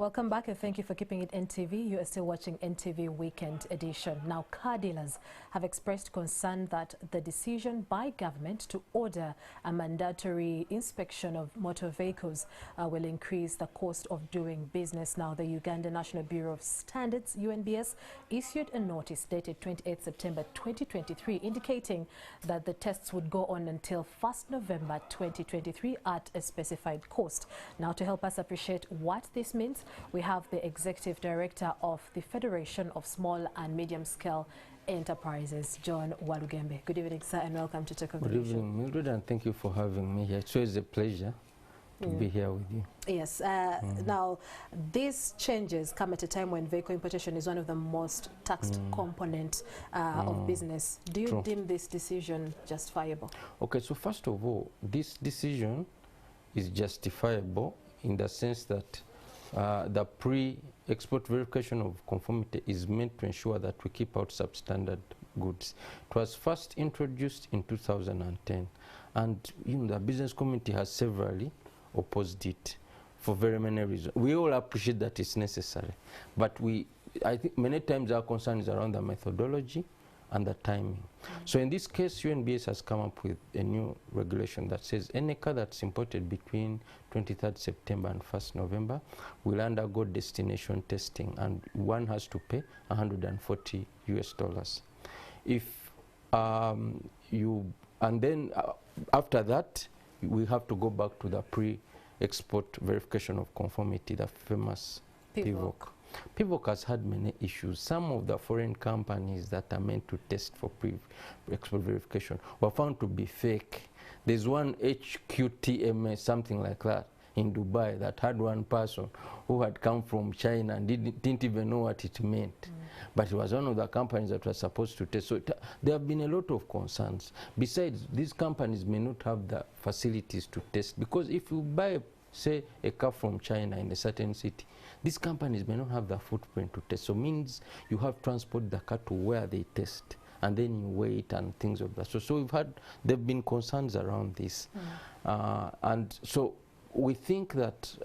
Welcome back and thank you for keeping it NTV. You are still watching NTV Weekend Edition. Now, car dealers have expressed concern that the decision by government to order a mandatory inspection of motor vehicles will increase the cost of doing business. Now, the Uganda National Bureau of Standards, UNBS, issued a notice dated 28 September 2023 indicating that the tests would go on until 1st November 2023 at a specified cost. Now, to help us appreciate what this means, we have the Executive Director of the Federation of Small and Medium Scale Enterprises, John Walugembe. Good evening, sir, and welcome to Take On. Good evening, Mildred, and thank you for having me here. It's always a pleasure to be here with you. Yes. Now, these changes come at a time when vehicle importation is one of the most taxed components of business. Do you deem this decision justifiable? Okay, so first of all, this decision is justifiable in the sense that the pre-export verification of conformity is meant to ensure that we keep out substandard goods. It was first introduced in 2010, and the business community has severally opposed it for very many reasons. We all appreciate that it's necessary, but I think many times our concern is around the methodology and the timing. So in this case, UNBS has come up with a new regulation that says any car that's imported between 23rd September and 1st November will undergo destination testing, and one has to pay $140 US. If and then after that, we have to go back to the pre-export verification of conformity, the famous PVOC. PVOC has had many issues. Some of the foreign companies that are meant to test for pre-export verification were found to be fake. There's one HQTMS, something like that, in Dubai that had one person who had come from China and didn't even know what it meant. But it was one of the companies that was supposed to test. So there have been a lot of concerns. Besides, these companies may not have the facilities to test, because if you buy, say, a car from China in a certain city, these companies may not have the footprint to test. So means you have to transport the car to where they test, and then you wait and things of that. So there have been concerns around this. And so we think that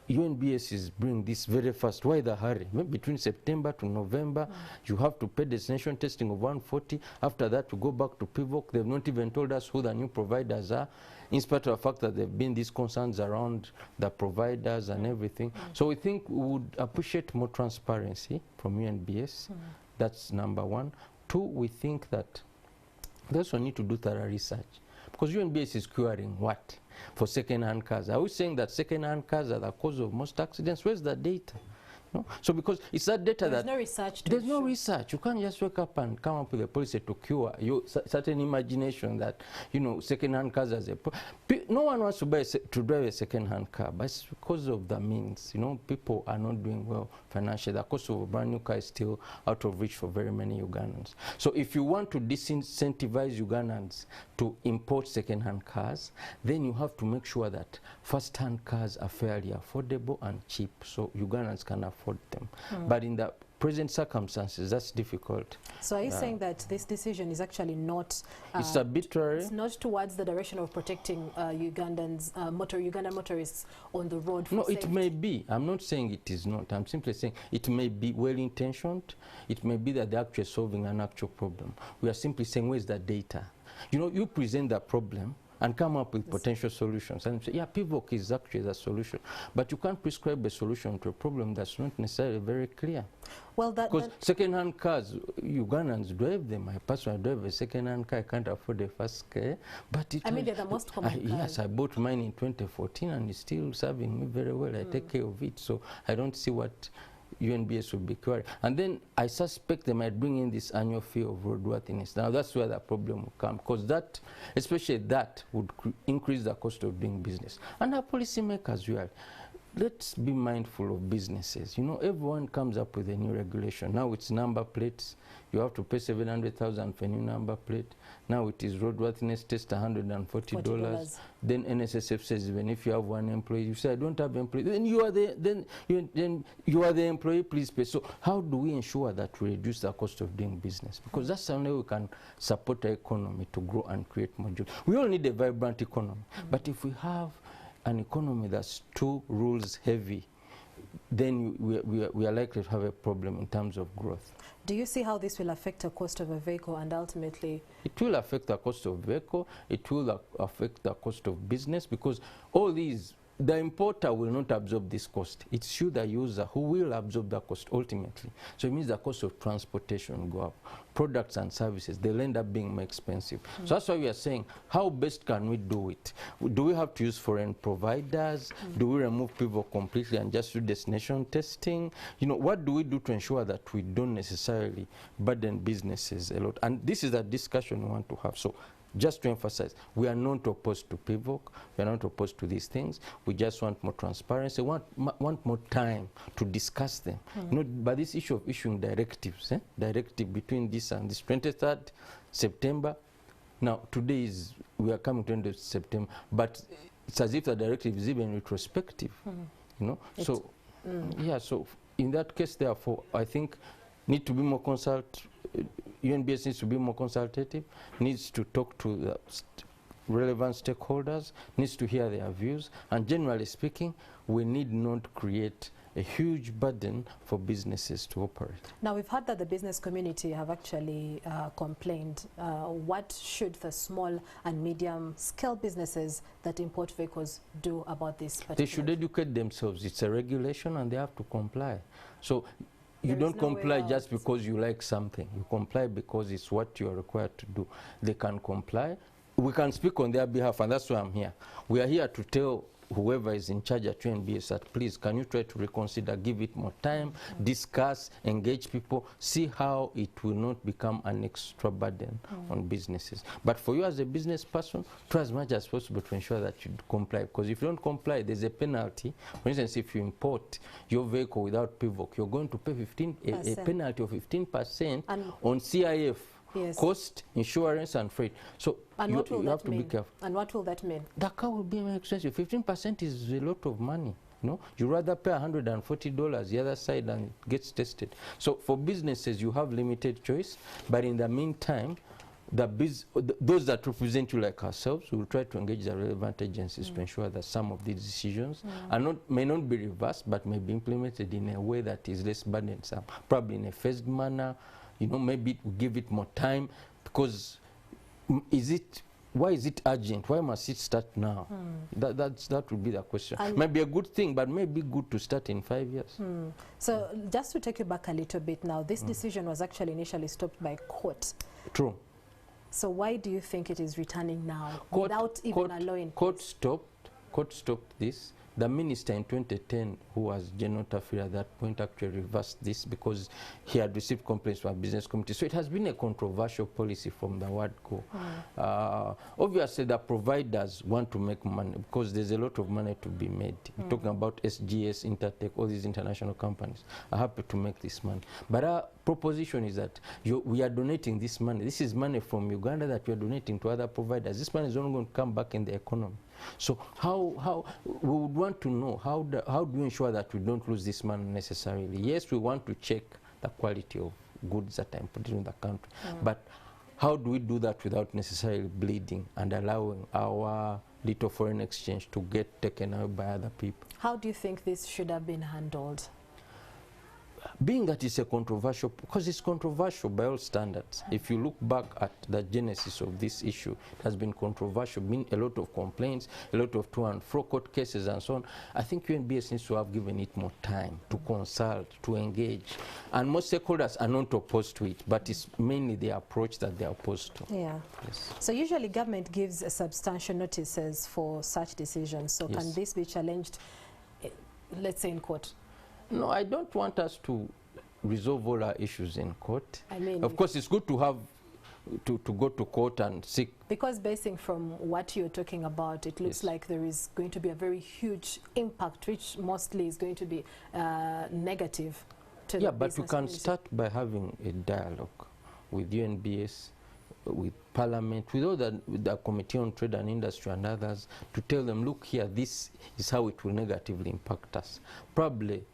UNBS is bringing this very fast. Why the hurry? Maybe between September to November, you have to pay destination testing of 140. After that, we go back to PVOC. They've not even told us who the new providers are, in spite of the fact that there have been these concerns around the providers and everything. So we think we would appreciate more transparency from UNBS. That's number one. Two, we think that they also need to do thorough research, because UNBS is querying what? For second-hand cars. Are we saying that second-hand cars are the cause of most accidents? Where's the data? No? So because it's that data there's no research. There's no research. You can't just wake up and come up with a policy to cure your certain imagination that, second-hand cars as a no one wants to drive a second-hand car, but it's because of the means. People are not doing well financially. The cost of a brand new car is still out of reach for very many Ugandans. So if you want to disincentivize Ugandans to import second-hand cars, then you have to make sure that first-hand cars are fairly affordable and cheap, so Ugandans can afford them. But in the present circumstances, that's difficult. So are you saying that this decision is actually not... it's arbitrary? It's not towards the direction of protecting Ugandans, Ugandan motorists on the road for safety? No, it may be. I'm not saying it is not. I'm simply saying it may be well-intentioned. It may be that they're actually solving an actual problem. We are simply saying, where's the data? You present the problem and come up with potential solutions. And say, yeah, PVOC is actually the solution. But you can't prescribe a solution to a problem that's not necessarily very clear. Well, because second-hand cars, Ugandans drive them. I personally drive a second-hand car. I can't afford a first car. But they're the most common cars. Yes, I bought mine in 2014, and it's still serving me very well. I take care of it. So I don't see what UNBS would be querying. And then I suspect they might bring in this annual fee of roadworthiness. Now that's where the problem will come, because that, especially that, would increase the cost of doing business. And our policymakers, let's be mindful of businesses. Everyone comes up with a new regulation. Now it's number plates. You have to pay $700,000 for a new number plate. Now it is roadworthiness test, $140. Then NSSF says even if you have one employee, you say I don't have employee. Then you are the employee. Please pay. So how do we ensure that we reduce the cost of doing business? Because that's the only way we can support the economy to grow and create more jobs. We all need a vibrant economy, but if we have an economy that's too rules heavy, then we are likely to have a problem in terms of growth. Do you see how this will affect the cost of a vehicle and ultimately? It will affect the cost of vehicle, it will affect the cost of business, because all these, the importer will not absorb this cost. It's you, the user, who will absorb the cost ultimately. So it means the cost of transportation will go up. Products and services, they'll end up being more expensive. So that's why we are saying, how best can we do it? Do we have to use foreign providers? Do we remove people completely and just do destination testing? You know, what do we do to ensure that we don't necessarily burden businesses a lot? And this is the discussion we want to have. So just to emphasize, we are not opposed to PIVOC, we are not opposed to these things. We just want more transparency, want more time to discuss them. You know, but this issue of issuing directives, directive between this and this 23rd September. Now, today is, we are coming to end of September, but it's as if the directive is even retrospective, you know. So, yeah, so in that case, therefore, I think need to be more UNBS needs to be more consultative, needs to talk to the relevant stakeholders, needs to hear their views, and generally speaking, we need not create a huge burden for businesses to operate. Now, we've heard that the business community have actually complained. What should the small and medium scale businesses that import vehicles do about this? They should educate themselves. It's a regulation and they have to comply. So you don't comply just because you like something. You comply because it's what you are required to do. They can comply. We can speak on their behalf, and that's why I'm here. We are here to tell whoever is in charge at UNBS that, please, can you try to reconsider, give it more time, discuss, engage people, see how it will not become an extra burden on businesses. But for you as a business person, try as much as possible to ensure that you comply, because if you don't comply, there's a penalty. For instance, if you import your vehicle without PIVOC, you're going to pay a penalty of 15% on CIF. Yes. Cost, insurance, and freight. So you have to be careful. And what will that mean? The car will be more expensive. 15% is a lot of money. No, you rather pay $140 the other side and it gets tested. So for businesses, you have limited choice. But in the meantime, those that represent you, like ourselves, will try to engage the relevant agencies to ensure that some of these decisions may not be reversed, but may be implemented in a way that is less burdensome, probably in a phased manner. You know, maybe give it more time, because why is it urgent? Why must it start now? That would be the question. Maybe a good thing, but maybe good to start in 5 years. So just to take you back a little bit now, this decision was actually initially stopped by court. True. So why do you think it is returning now without even allowing? Court stopped this. The minister in 2010, who was General Tafiri at that point, actually reversed this because he had received complaints from a business community. So it has been a controversial policy from the word go. Obviously, the providers want to make money because there's a lot of money to be made. We're talking about SGS, Intertech, all these international companies are happy to make this money. But our proposition is that we are donating this money. This is money from Uganda that we are donating to other providers. This money is only going to come back in the economy. So how we would want to know how do we ensure that we don't lose this money necessarily? Yes, we want to check the quality of goods that are imported in the country, but how do we do that without necessarily bleeding and allowing our little foreign exchange to get taken away by other people? How do you think this should have been handled? Being that it's a controversial, because it's controversial by all standards. If you look back at the genesis of this issue, it has been controversial, been a lot of complaints, a lot of to and fro court cases and so on. I think UNBS needs to have given it more time to consult, to engage. And most stakeholders are not opposed to it, but it's mainly the approach that they are opposed to. Yeah. Yes. So usually government gives substantial notices for such decisions. So can this be challenged, let's say in court? No, I don't want us to resolve all our issues in court. I mean, of course, it's good to have to go to court and seek. Because basing from what you're talking about, it looks like there is going to be a very huge impact, which mostly is going to be negative to the but we can start by having a dialogue with UNBS, with Parliament, with all the Committee on Trade and Industry and others, to tell them, look here, this is how it will negatively impact us. Probably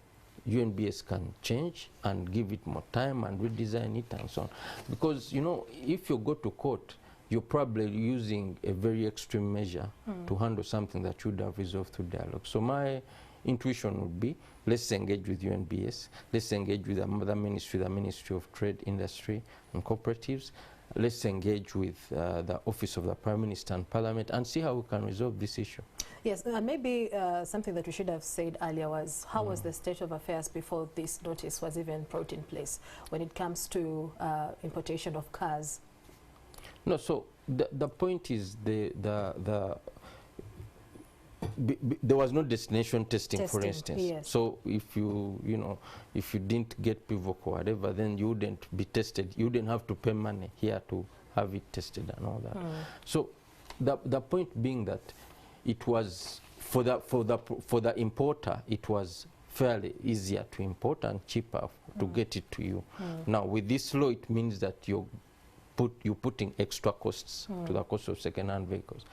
UNBS can change and give it more time and redesign it and so on. Because, you know, if you go to court, you're probably using a very extreme measure to handle something that should have resolved through dialogue. So my intuition would be, let's engage with UNBS, let's engage with another ministry, the Ministry of Trade, Industry and Cooperatives. Let's engage with the Office of the Prime Minister and Parliament and see how we can resolve this issue. Yes, and maybe something that we should have said earlier was, how was the state of affairs before this notice was even brought in place when it comes to importation of cars? No, so the point is there was no destination testing, for instance. Yes. So if if you didn't get PIVOC or whatever, then you wouldn't be tested. You wouldn't have to pay money here to have it tested and all that. So the point being that it was for the importer, it was fairly easier to import and cheaper to get it to you. Now with this law, it means that you're putting extra costs to the cost of second-hand vehicles.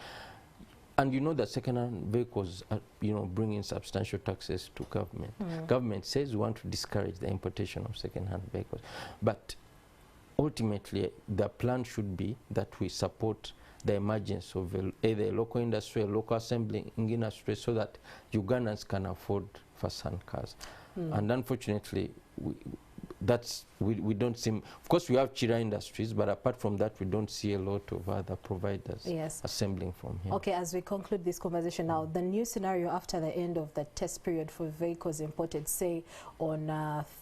And you know that second-hand vehicles are, bring in substantial taxes to government. Government says we want to discourage the importation of second-hand vehicles. But ultimately, the plan should be that we support the emergence of either a local industry, a local assembling industry, so that Ugandans can afford first-hand cars. And unfortunately, we don't seem, of course we have Chira Industries, but apart from that we don't see a lot of other providers assembling from here. Okay, as we conclude this conversation now, the new scenario after the end of the test period for vehicles imported, say on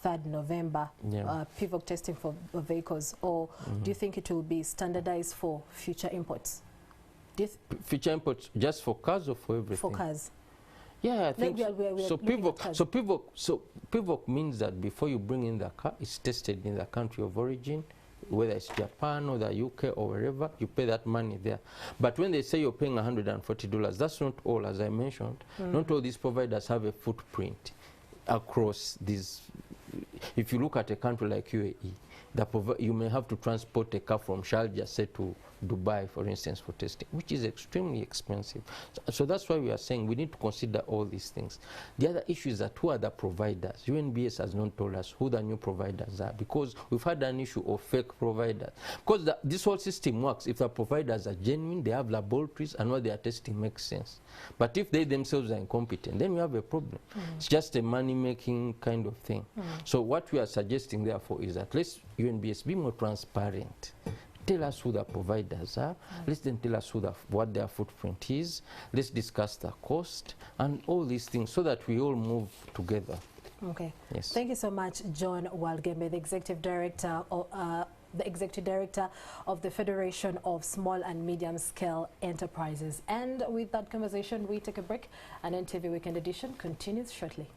3rd November, PIVOC testing for vehicles, or do you think it will be standardized for future imports? Future imports just for cars or for everything? For cars. Yeah, I think so. PIVOC means that before you bring in the car, it's tested in the country of origin, whether it's Japan or the UK or wherever, you pay that money there. But when they say you're paying $140, that's not all, as I mentioned. Not all these providers have a footprint across these. If you look at a country like UAE, you may have to transport a car from Sharjah, say, to Dubai, for instance, for testing, which is extremely expensive. So that's why we are saying we need to consider all these things. The other issue is that who are the providers? UNBS has not told us who the new providers are, because we've had an issue of fake providers. Because this whole system works if the providers are genuine, they have laboratories, and what they are testing makes sense. But if they themselves are incompetent, then we have a problem. It's just a money-making kind of thing. So what we are suggesting, therefore, is that let's UNBS be more transparent. Tell us who the providers are. Let's then tell us what their footprint is. Let's discuss the cost and all these things so that we all move together. Okay. Yes. Thank you so much, John Walgembe, the Executive Director of the Federation of Small and Medium Scale Enterprises. And with that conversation, we take a break, and NTV Weekend Edition continues shortly.